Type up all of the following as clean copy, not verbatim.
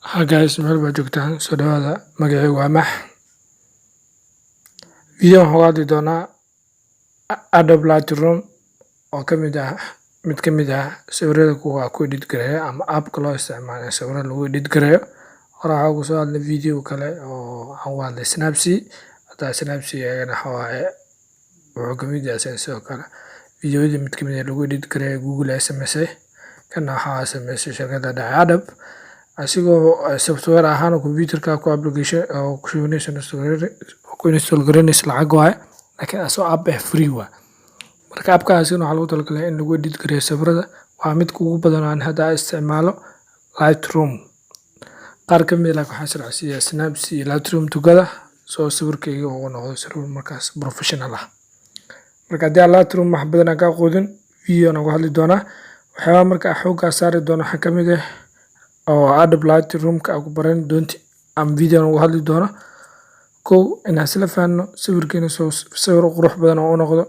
Hi guys, meel baa joogtaan soo dhawaada. Magacaygu waa Max. Video waxaan uga hadli doonaa Adobe Lightroom oo mid ka mid ah sawirada kuwa ku edit gareeya ama app-ka loo isticmaalo in sawirada lagu edit gareeyo. Hore waxaan uga soo hadlay video kale oo waxaan uga hadlay Snapseed. Hadaa Snapseed ayagana wuxuu ka mid yahay sidoo kale videoyada mid ka mid ah lagu edit gareeyo Google ay samaysay. Kana waxaa samaysay shirkadda Adobe asigoo software ahaan computerka ku application oo ku shubinayso ku install garanayso lacag waaye laakiin asoo app free waaye. Marka app-kaasi waxaa lagu talagalay in lagu edit gareeyo sawirada. Waa mid ugu badan aan hadda isticmaalo Lightroom. Qaar ka mid ah waxaan sharxsiyaa Snapseed iyo Lightroom together soo sawirkayga uu noqdo sawir markaas professional ah. Marka haddii Lightroom wax badan aan ka aqoonin video aan uga hadli doonaa. Waxyaalaha marka xoogga saari doono waxaa ka mid ah oo Adobe Lightroom-ka aan ku baran doonti ama video aan uga hadli doono. Kow inaan isla fahanno sawirkeena sawir qurux badan oo u noqdo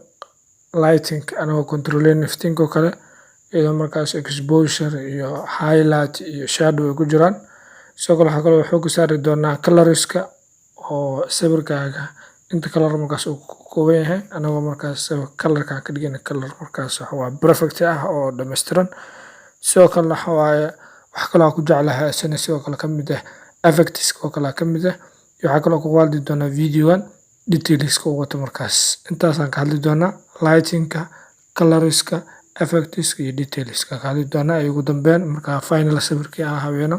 lighting anagoo control iftiinka kale iyadoo markaas exposure iyo highlight iyo shadow ay ku jiraan. Sidoo kale waxaa kaloo xoogga saari doonaa colorska oo sawirkaaga inta color markaas uu ka kooban yahay anagoo markaas colorka ka dhigana color markaas waa perfect ah oo dhameystiran. Sidoo kale wax kaloo ku jeclahay sidoo kale ka mid ah effects oo kale ka mid ah waxaa kaloo ku hadli doonaa videogan details-ka uu wato markaas intaasaan ka hadli doonaa lighting-ka colorska effects-ka iyo details-ka ka hadli doonaa ugu dambeyn marka final sawirkii aan habeeno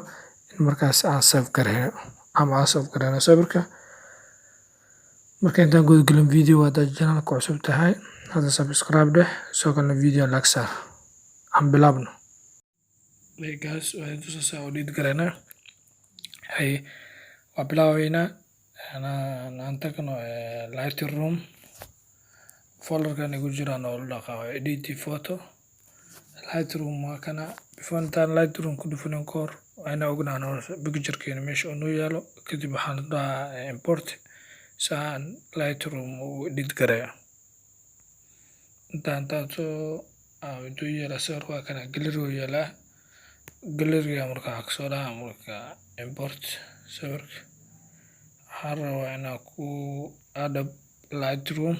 in markaas aan save gareeyo ama aan save gareeno sawirka. Marka intaan guda galin video hadda channel ku cusub tahay hadda subscribe dheh sidoo kale video like saar aan bilaabno. Hey guys, waxaan tusayaa edit gareena. Waa bilaabeynaa aan tagno Lightroom folder-kan igu jiraan oo la dhaqaa edit photo. Lightroom waa kana before intaan Lightroom ku dhufanin ka hor waa inaan ognaano picture-keena meesha uu noo yaalo kadib waxaan dhahaa import saan Lightroom u edit gareeyo. Intaan taabto intuu yaala sawir waa kana gallery uu yaalaa. Gallery-ga markaa kasoo dhahaa marka import sawirka. Waxaan rabaa inaan ku Adobe Lightroom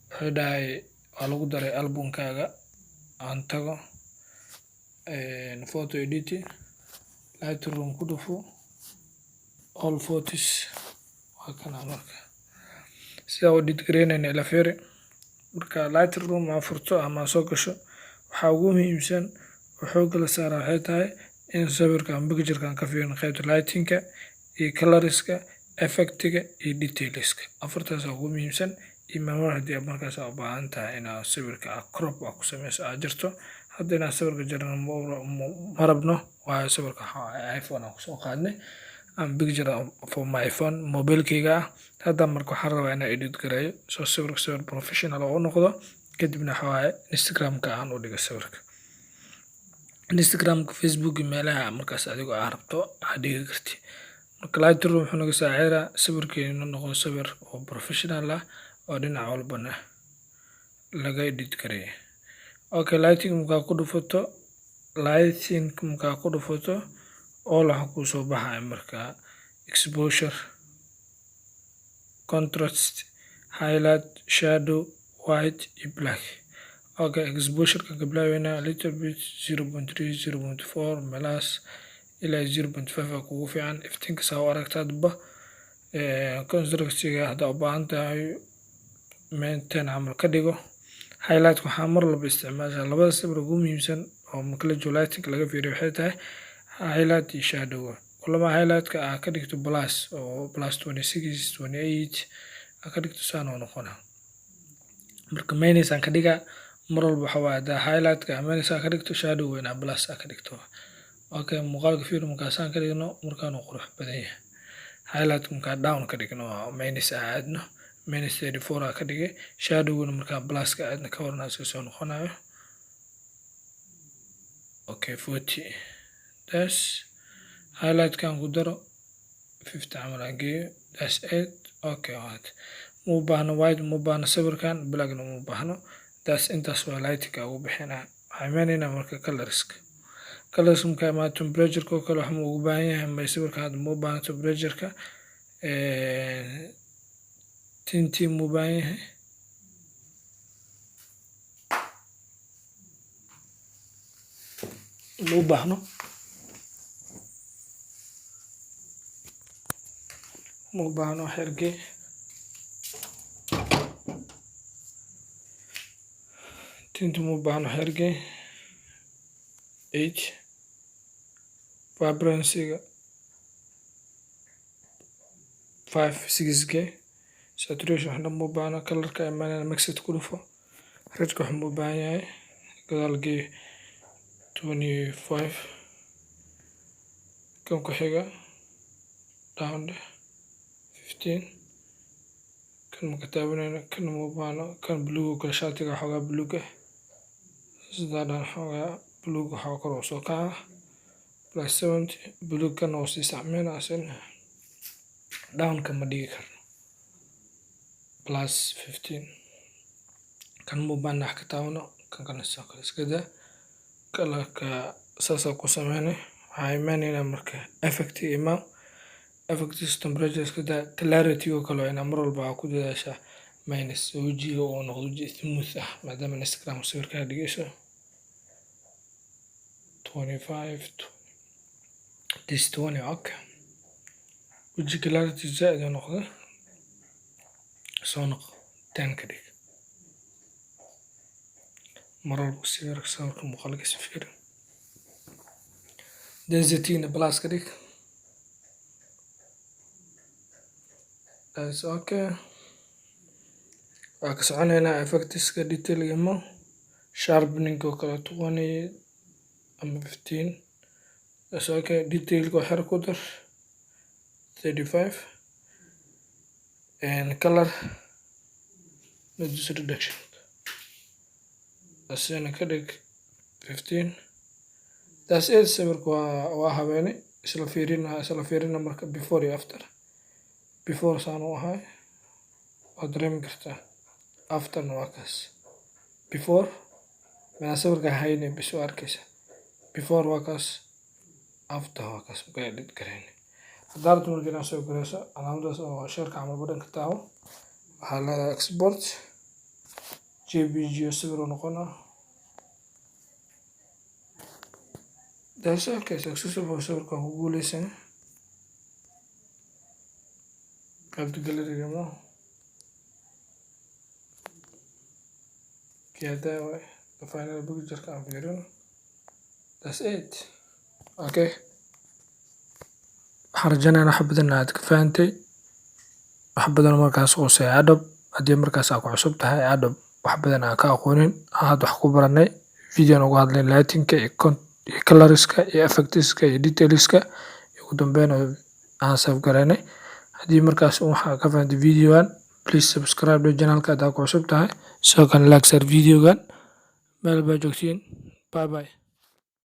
wuxuu dhahay waa lagu daray album-kaaga aan tago photo editing Lightroom ku dhufo all photos waa kana marka sida u edit gareynayna ila fiiri. Marka Lightroom aan furto ama soo gasho waxaa ugu muhiimsan xoogga la saaraa waxay tahay in sawirka ama picture-kan ka fiirino qaybta lighting-ka iyo colorska effect-ga iyo details-ka. Afartaas ugu muhiimsan iyo haddii markaas u baahan tahay inaad sawirka crop ku sameyso aad jirto. Hadda inaan sawirka jarno ma rabno waayo sawirka iPhone aan ku soo qaadnay ama picture for my phone mobile-kayga ah. Hadda marka waxaan rabaa inaan edit gareeyo soo sawir professional oo u noqdo kadibna Instagram-ka aan u dhigo sawirka. Instagram-ka Facebook meelaha markaas adigoo aad rabto aad dhigi kartid. Marka Lightroom wuxuu naga saacidaa sawirkeena inuu noqdo sawir oo professional ah oo dhinac walbana laga edit gareeyo. Okay, lighting markaa ku dhufato all waxa ku soo baxaya marka exposure, contrast, highlight, shadow, white iyo black. Okay, exposure-ka ka bilaabeyna little bit 0.3 0.4 meelahaas ilaa 0.5 kugu fiican iftiinka saa u aragtaadba. Contrast-ga hadda u baahan tahay maintain camal ka dhigo. Highlight waxaa mar walba isticmaashaa labada sawir ugu muhiimsan oo marka la joogo lighting laga fiiriyo waxay tahay highlight iyo shadow. Kulama highlight-ka aad ka dhigto plus oo plus 26 28 aad ka dhigto saan oo noqona. Marka minus aan ka dhigaa mar walba waxa waa hadda highlight-ka minus aad ka dhigto shadow weyn plus aad ka dhigto. Okay, muuqaalka fiir markaasaan ka dhigno markaan uu qurux badan yahay. Highlight markaa down ka dhigno minus aadno minus 34 aad ka dhigay shadow-guna markaa plus ka aadna ka warna iska soo noqonayo. Okay, 40 dash highlight-kan ku daro 50 camal aan geeyo dash 8. Okay, mu baahno white mu baahno sawirkan black-na mu baahno dash intaas waa lighting-ka ugu bixinaa. Waxaan imaanaynaa marka colorska. colors marka ama temperature ko kale waxa uu u baahan yahay ma sawirka hadda ma u baahna temperature-ka tintii ma u baahan yahay ma u baahno wax yar gee tinta ma u baahno wax yar gee age vibrancy-ga 5 6 gee saturation waxna ma u baahno color-ka imaanaya mixed ku dhufo redka waxa ma u baahan yahay gadaal gee 25 kan ku xiga down 15 kan ma ka taabanayno kan ma u baahno kan blue kala shaatiga xoogaa blue ah sidaan xoogaa blue waxa kor u soo kaca plus 70 blue kan oo si saxmeena asan down ka ma dhigi karno plus 15 kan ma u baahno wax ka taabano kan kana soo kala iska daa color-ka saas ku sameynay waxaa imaanayna marka effect imaan effects temperature iska daa clarity oo kale ina mar walba ku dadaasha minus wajiga oo noqdo waji smooth ah maadaama Instagram sawirka dhigayso 25 this 20 okay waji clarity zaid noqdo soo noqo 10 ka dhig mar walba sawirka muuqaalkiisa fiir density-na plus ka dhig that's okay waa ka soconaynaa effects-ka detail-ga ma sharpening oo kale 20 ama 15 that's okay detail-ka wax yar ku dar 35 and color reduce reduction asana ka dhig 15 that's it sawirka waa habeenay isla fiirina marka before iyo after before saan u ahay waa dareemi kartaa after waa kaas before mana sawirka haynay bis waa arkaysa before waa kaas after waa kaas ka edit gareyn hadaad markii soo garayso calaamadaas oo shirka camal badhanka taawo waxaa la export jpg sawir noqona that's okay successful sawirka ku guuleysan qaybta galeriga ma كده the final picture can be written that's it okay waxaan rajaynayaa wax badan aad ka fahantay wax badan markaas oo say Adobe haddii markaas aad ku cusub tahay Adobe wax badan aan ka aqoonin aad wax ku baranay video uga hadlay lighting-ka iyo colors-ka iyo effects-ka iyo details-ka iyo ugu dambeyn aan save gareynay haddii markaas waxa ka fahantay video-gan please subscribe to channel-ka haddii aad ku cusub tahay sidoo kale like share video-gan meel baa joogtiin bye bye